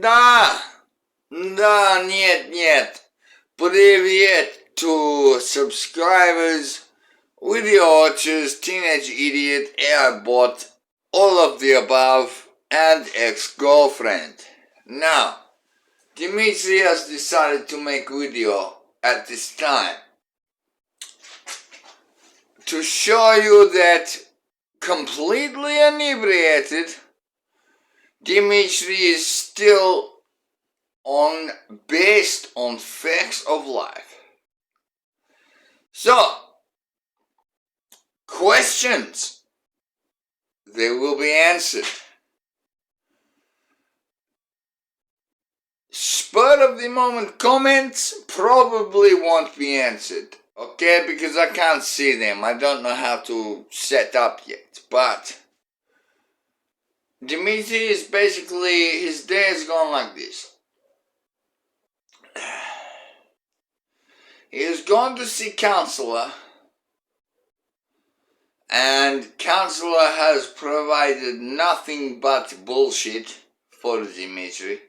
Да, да, нет. Привет to subscribers, video watchers, teenage idiot, airbot, all of the above, and ex-girlfriend. Now, Dimitri has decided to make video at this time to show you that completely inebriated, Dimitri is still based on facts of life. So, questions, they will be answered. Spur of the moment comments probably won't be answered, okay, because I can't see them. I don't know how to set up yet, but Dimitri is basically, his day has gone like this. He has gone to see counselor, and counselor has provided nothing but bullshit for Dimitri.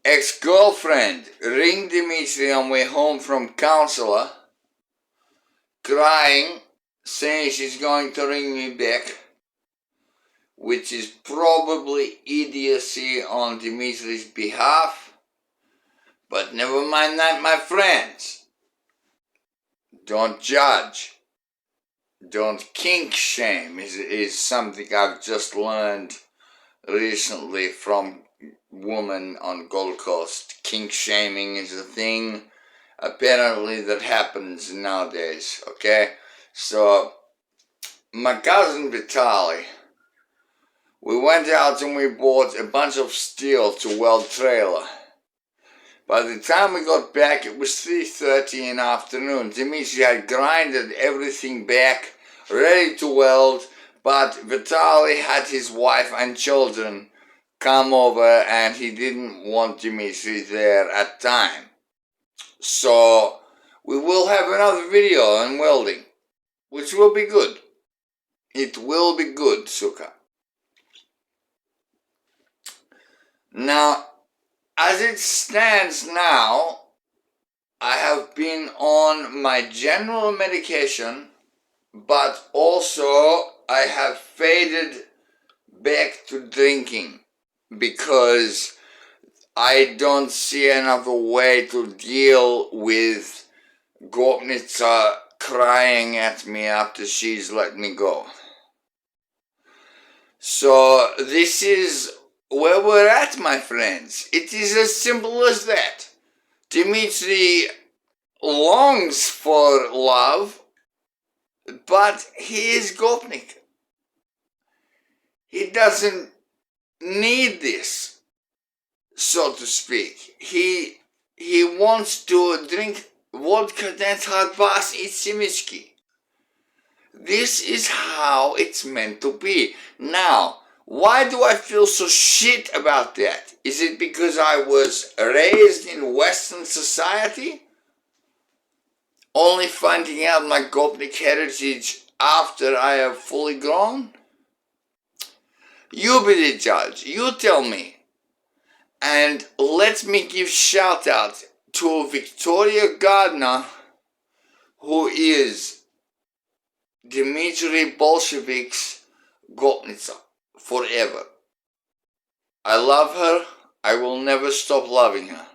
Ex-girlfriend ring Dimitri on way home from counselor, crying, saying she's going to ring me back, which is probably idiocy on Dimitri's behalf. But never mind that, my friends. Don't judge. Don't kink shame is something I've just learned recently from women on Gold Coast. Kink shaming is a thing apparently that happens nowadays, okay? So, my cousin Vitaly, we went out and we bought a bunch of steel to weld trailer. By the time we got back, it was 3:30 in the afternoon. Dimitri had grinded everything back, ready to weld, but Vitaly had his wife and children come over and he didn't want Dimitri there at time. So we will have another video on welding, which will be good. It will be good, suka. Now, as it stands now, I have been on my general medication, but also I have faded back to drinking because I don't see another way to deal with gopnica crying at me after she's let me go. So this is where we're at, my friends. It is as simple as that. Dimitri longs for love, but he is gopnik. He doesn't need this, so to speak. He wants to drink vodka that's harbas и семечки. This is how it's meant to be. Now, why do I feel so shit about that? Is it because I was raised in Western society? Only finding out my gopnik heritage after I have fully grown? You be the judge. You tell me. And let me give shout out to Victoria Gardner, who is Dimitri Bolshevik's gopnica forever. I love her. I will never stop loving her.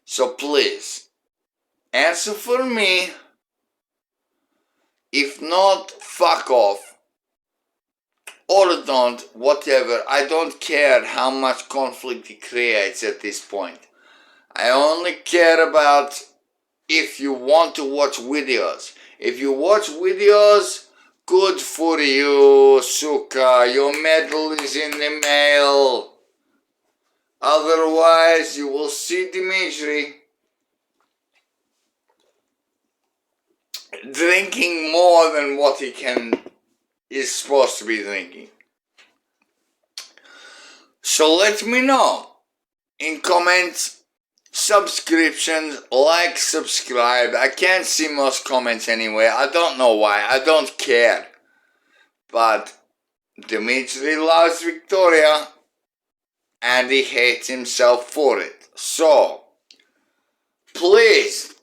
So please, answer for me. If not, fuck off. Or don't, whatever. I don't care how much conflict it creates at this point. I only care about if you want to watch videos. If you watch videos, good for you, suka. Your medal is in the mail. Otherwise, you will see Dimitri drinking more than what he is supposed to be drinking. So let me know in comments, subscriptions, like, subscribe. I can't see most comments anyway. I don't know why. I don't care. But Dimitri loves Victoria. and he hates himself for it. So, please,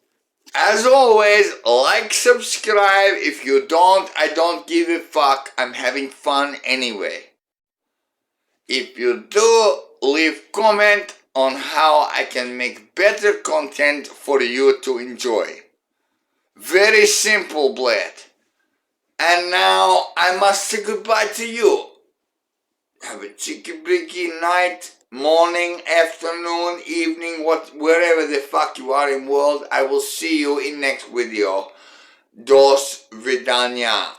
as always, like, subscribe. If you don't, I don't give a fuck. I'm having fun anyway. If you do, leave comment on how I can make better content for you to enjoy. Very simple, Bled. And now I must say goodbye to you. Have a cheeky-breaky night, morning, afternoon, evening, wherever the fuck you are in the world. I will see you in next video. Dos vidania.